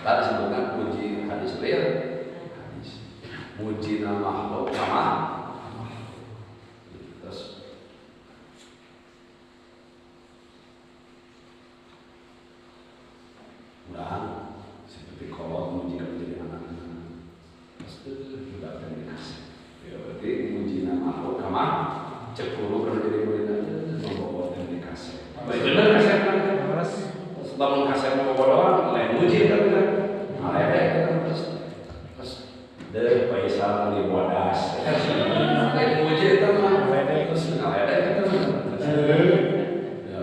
tadi disebutkan puji hadis real, puji nama makhluk sama. Terus mudah seperti kolot muji kalau jadi anak-anak pasti juga akan dikasih. Ya berarti muji nama makhluk sama cek dulu kalau jadi murid aja membawa dan dikasih. Baik benar kasih kan? Bangun kasih mau bawa lain muji kan? Ada terus dari paisal di bodas. Lain muji itu mah. Terus ada itu. Ya.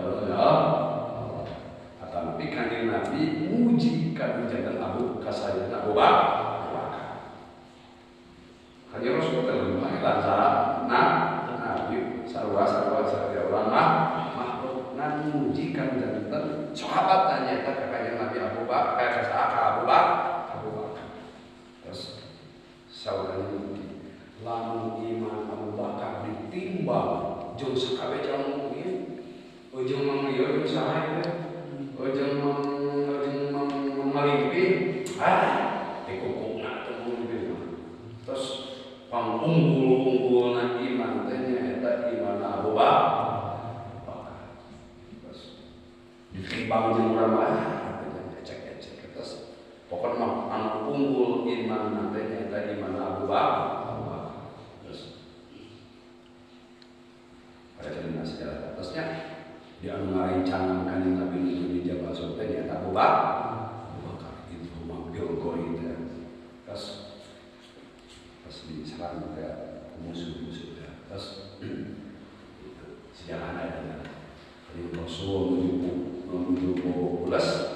Tapi kanjeng Nabi muji kan jangan Abu Kasayyan Abu Bakar. Kanjeng Rasul kan lancar Nabi sarwa setiap orang makhluk nan muji kan jangan sahabat tanya ke kanjeng Nabi Abu Bakar Abu Bakar. Terus saudara muji lamun iman Abu Bakar ditimbang jeung sakabe jalma mukmin ujung manglieur saha ujung melimpi dikukukna teh mungkin terus pangunggul-unggulna iman teh nyaeta iman Abu Bakar terus ditimbang jeung urang mah ecek-ecek terus pokoknya anu unggul iman teh nyaeta iman Abu Bakar terus pada cerita sejarah terusnya di anu ngarencangan kanjeng Nabi itu di Jabal Surta nyaeta Abu Bakar itu mampir goi teh terus diserang ke musuh-musuh terus itu sejarahnya dengan Rasul menuju ulas